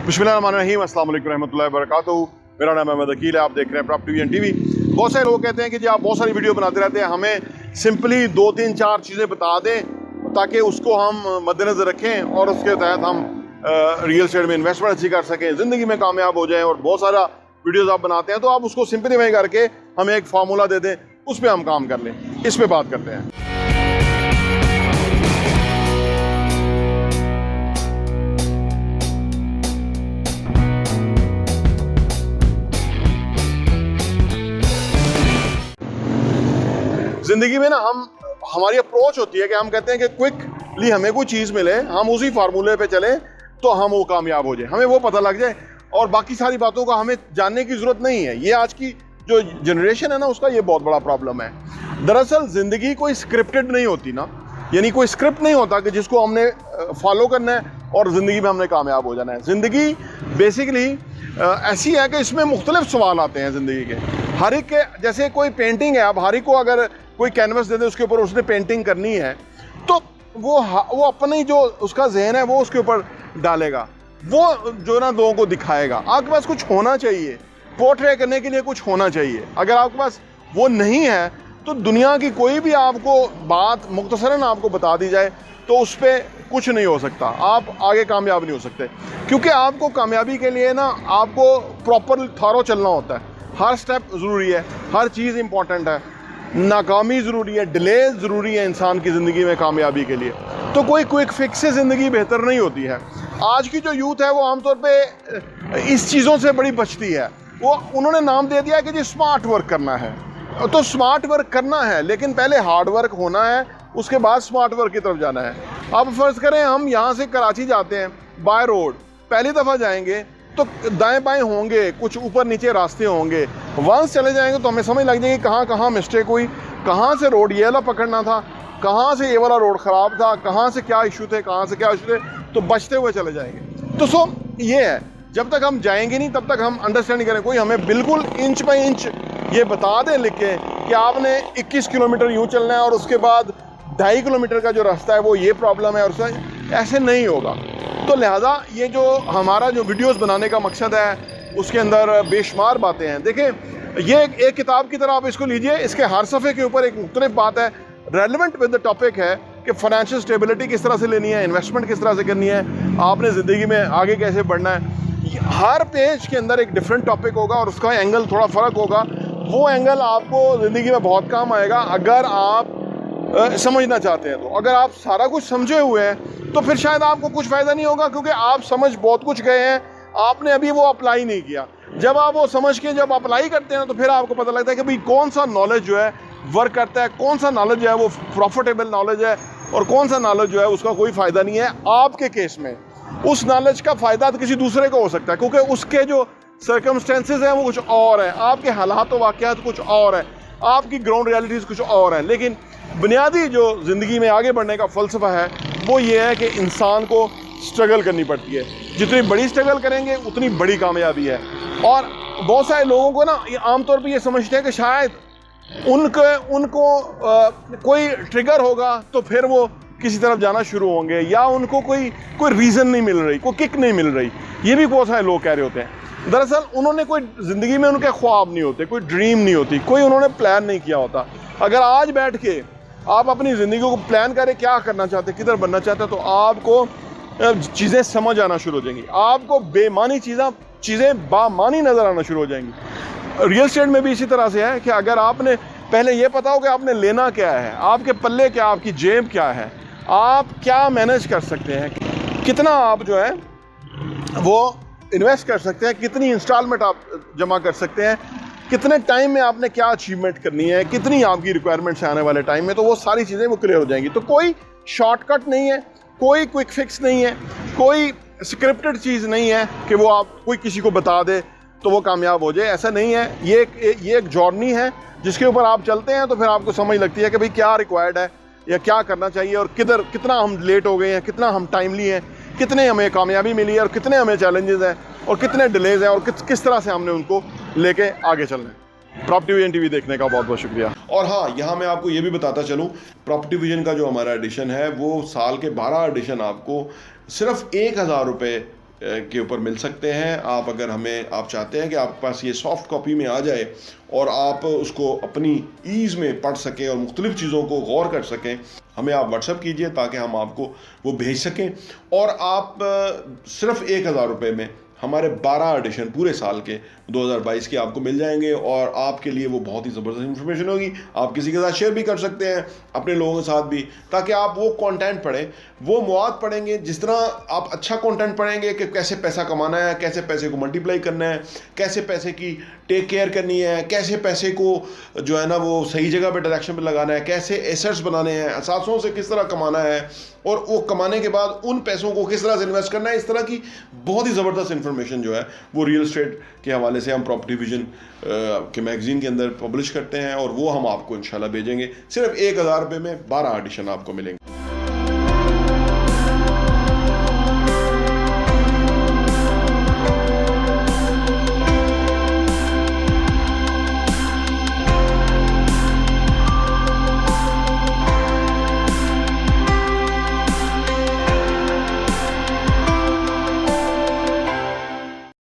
बिस्मिल्लाहिर्रहमानिर्रहीम, अस्सलाम वालेकुम रहमतुल्लाहि व बरकातुहू। मेरा नाम अहमद अकील है, आप देख रहे हैं प्रॉपर्टी विजन टीवी। बहुत सारे लोग कहते हैं कि जी आप बहुत सारी वीडियो बनाते रहते हैं, हमें सिंपली 2-3-4 चीज़ें बता दें ताकि उसको हम मद्देनज़र रखें और उसके तहत हम रियल एस्टेट में इन्वेस्टमेंट अच्छी कर सकें, ज़िंदगी में कामयाब हो जाएँ। और बहुत सारा वीडियोज़ आप बनाते हैं, तो आप उसको सिंपलीफाई करके हमें एक फार्मूला दे दें, उस पर हम काम कर लें। इस पर बात करते हैं। ज़िंदगी में ना हमारी अप्रोच होती है कि हम कहते हैं कि क्विकली हमें कोई चीज़ मिले, हम उसी फार्मूले पे चलें तो हम वो कामयाब हो जाए, हमें वो पता लग जाए और बाकी सारी बातों का हमें जानने की ज़रूरत नहीं है। ये आज की जो जनरेशन है ना, उसका ये बहुत बड़ा प्रॉब्लम है। दरअसल ज़िंदगी कोई स्क्रिप्टेड नहीं होती ना, यानी कोई स्क्रिप्ट नहीं होता कि जिसको हमने फॉलो करना है और ज़िंदगी में हमने कामयाब हो जाना है। ज़िंदगी बेसिकली ऐसी है कि इसमें मुख्तलिफ सवाल आते हैं ज़िंदगी के। हर एक के, जैसे कोई पेंटिंग है, अब हर एक को अगर कोई कैनवस दे दे, उसके ऊपर उसने पेंटिंग करनी है, तो वो अपनी जो उसका जहन है वो उसके ऊपर डालेगा, वो जो ना लोगों को दिखाएगा। आपके पास कुछ होना चाहिए, पोर्ट्रे करने के लिए कुछ होना चाहिए। अगर आपके पास वो नहीं है तो दुनिया की कोई भी आपको बात मुख्तसरन आपको बता दी जाए तो उस पर कुछ नहीं हो सकता, आप आगे कामयाब नहीं हो सकते। क्योंकि आपको कामयाबी के लिए ना आपको प्रॉपर थारो चलना होता है। हर स्टेप ज़रूरी है, हर चीज़ इंपॉर्टेंट है, नाकामी ज़रूरी है, डिले ज़रूरी है इंसान की ज़िंदगी में कामयाबी के लिए। तो कोई क्विक फिक्स से ज़िंदगी बेहतर नहीं होती है। आज की जो यूथ है वो आमतौर पे इस चीज़ों से बड़ी बचती है। वो उन्होंने नाम दे दिया कि जी स्मार्ट वर्क करना है, तो स्मार्ट वर्क करना है, लेकिन पहले हार्ड वर्क होना है, उसके बाद स्मार्ट वर्क की तरफ जाना है। अब फ़र्ज़ करें हम यहाँ से कराची जाते हैं बाय रोड, पहली दफ़ा जाएंगे तो दाएं बाएं होंगे, कुछ ऊपर नीचे रास्ते होंगे। वंस चले जाएंगे तो हमें समझ लग जाएगी कहाँ कहाँ मिस्टेक हुई, कहाँ से रोड ये वाला पकड़ना था, कहाँ से ये वाला रोड ख़राब था, कहाँ से क्या इशू थे, कहाँ से क्या इशू थे, तो बचते हुए चले जाएंगे। तो ये है, जब तक हम जाएंगे नहीं तब तक हम अंडरस्टैंड नहीं करें। कोई हमें बिल्कुल इंच बाई इंच ये बता दें लिख के कि आपने 21 किलोमीटर यूँ चलना है और उसके बाद 2.5 किलोमीटर का जो रास्ता है वो ये प्रॉब्लम है, और ऐसे नहीं होगा। तो लिहाजा ये जो हमारा जो वीडियोस बनाने का मकसद है उसके अंदर बेशुमार बातें हैं। देखें, ये एक किताब की तरह आप इसको लीजिए, इसके हर सफ़े के ऊपर एक मुख्तलिफ बात है, रेलेवेंट विद द टॉपिक है कि फाइनेंशियल स्टेबिलिटी किस तरह से लेनी है, इन्वेस्टमेंट किस तरह से करनी है, आपने ज़िंदगी में आगे कैसे बढ़ना है। हर पेज के अंदर एक डिफरेंट टॉपिक होगा और उसका एंगल थोड़ा फ़र्क होगा। वो एंगल आपको ज़िंदगी में बहुत काम आएगा अगर आप समझना चाहते हैं। तो अगर आप सारा कुछ समझे हुए हैं तो फिर शायद आपको कुछ फ़ायदा नहीं होगा, क्योंकि आप समझ बहुत कुछ गए हैं, आपने अभी वो अप्लाई नहीं किया। जब आप वो समझ के जब अप्लाई करते हैं तो फिर आपको पता लगता है कि भाई कौन सा नॉलेज जो है वर्क करता है, कौन सा नॉलेज जो है वो प्रॉफिटेबल नॉलेज है और कौन सा नॉलेज जो है उसका कोई फ़ायदा नहीं है। आपके केस में उस नॉलेज का फ़ायदा तो किसी दूसरे को हो सकता है, क्योंकि उसके जो सर्कमस्टेंसेज हैं वो कुछ और हैं, आपके हालात वाक़यात कुछ और हैं, आपकी ग्राउंड रियलिटीज़ कुछ और हैं। लेकिन बुनियादी जो ज़िंदगी में आगे बढ़ने का फ़लसफ़ा है वो ये है कि इंसान को स्ट्रगल करनी पड़ती है। जितनी बड़ी स्ट्रगल करेंगे उतनी बड़ी कामयाबी है। और बहुत सारे लोगों को ना ये आमतौर पे ये समझते हैं कि शायद उनको कोई ट्रिगर होगा तो फिर वो किसी तरफ जाना शुरू होंगे, या उनको कोई रीज़न नहीं मिल रही, कोई किक नहीं मिल रही। ये भी बहुत सारे लोग कह रहे होते हैं। दरअसल उन्होंने कोई ज़िंदगी में उनके ख्वाब नहीं होते, कोई ड्रीम नहीं होती, कोई उन्होंने प्लान नहीं किया होता। अगर आज बैठ के आप अपनी ज़िंदगी को प्लान करें, क्या करना चाहते, किधर बनना चाहते, तो आपको चीज़ें समझ आना शुरू हो जाएंगी, आपको बेमानी चीज़ें बामानी नज़र आना शुरू हो जाएंगी। रियल एस्टेट में भी इसी तरह से है कि अगर आपने पहले ये पता हो कि आपने लेना क्या है, आपके पल्ले क्या, आपकी जेब क्या है, आप क्या मैनेज कर सकते हैं, कितना आप जो है वो इन्वेस्ट कर सकते हैं, कितनी इंस्टॉलमेंट आप जमा कर सकते हैं, कितने टाइम में आपने क्या अचीवमेंट करनी है, कितनी आपकी रिक्वायरमेंट्स आने वाले टाइम में, तो वो सारी चीज़ें वो क्लियर हो जाएंगी। तो कोई शॉर्टकट नहीं है, कोई क्विक फिक्स नहीं है, कोई स्क्रिप्टेड चीज़ नहीं है कि वो आप कोई किसी को बता दे तो वो कामयाब हो जाए, ऐसा नहीं है। ये एक जर्नी है जिसके ऊपर आप चलते हैं तो फिर आपको समझ लगती है कि भाई क्या रिक्वायर्ड है या क्या करना चाहिए, और कितना हम लेट हो गए हैं, कितना हम टाइमली हैं, कितने हमें कामयाबी मिली है और कितने हमें चैलेंजेस हैं और कितने डिलेज हैं और किस तरह से हमने उनको लेके आगे चलना है। प्रॉपर्टी विजन टीवी देखने का बहुत बहुत शुक्रिया। और हाँ, यहाँ मैं आपको ये भी बताता चलूँ, प्रॉपर्टी विजन का जो हमारा एडिशन है वो साल के 12 एडिशन आपको सिर्फ 1000 रुपये के ऊपर मिल सकते हैं। आप अगर आप चाहते हैं कि आपके पास ये सॉफ्ट कॉपी में आ जाए और आप उसको अपनी ईज़ में पढ़ सकें और मुख्तलिफ़ चीज़ों को गौर कर सकें, हमें आप व्हाट्सअप कीजिए ताकि हम आपको वो भेज सकें। और आप सिर्फ़ 1000 रुपये में हमारे 12 एडिशन पूरे साल के 2022 के आपको मिल जाएंगे और आपके लिए वो बहुत ही ज़बरदस्त इन्फॉर्मेशन होगी। आप किसी के साथ शेयर भी कर सकते हैं, अपने लोगों के साथ भी, ताकि आप वो कंटेंट पढ़ें, वो मवाद पढ़ेंगे। जिस तरह आप अच्छा कंटेंट पढ़ेंगे कि कैसे पैसा कमाना है, कैसे पैसे को मल्टीप्लाई करना है, कैसे पैसे की टेक केयर करनी है, कैसे पैसे को जो है ना वो सही जगह पे डायरेक्शन पे लगाना है, कैसे एसेट्स बनाने हैं, असासों से किस तरह कमाना है और वो कमाने के बाद उन पैसों को किस तरह से इन्वेस्ट करना है, इस तरह की बहुत ही ज़बरदस्त इन्फॉर्मेशन जो है वो रियल एस्टेट के हवाले से हम प्रॉपर्टी विजन के मैगज़ीन के अंदर पब्लिश करते हैं और वो हम आपको इंशाल्लाह भेजेंगे। सिर्फ 1000 रुपये में 12 एडिशन आपको मिलेंगे।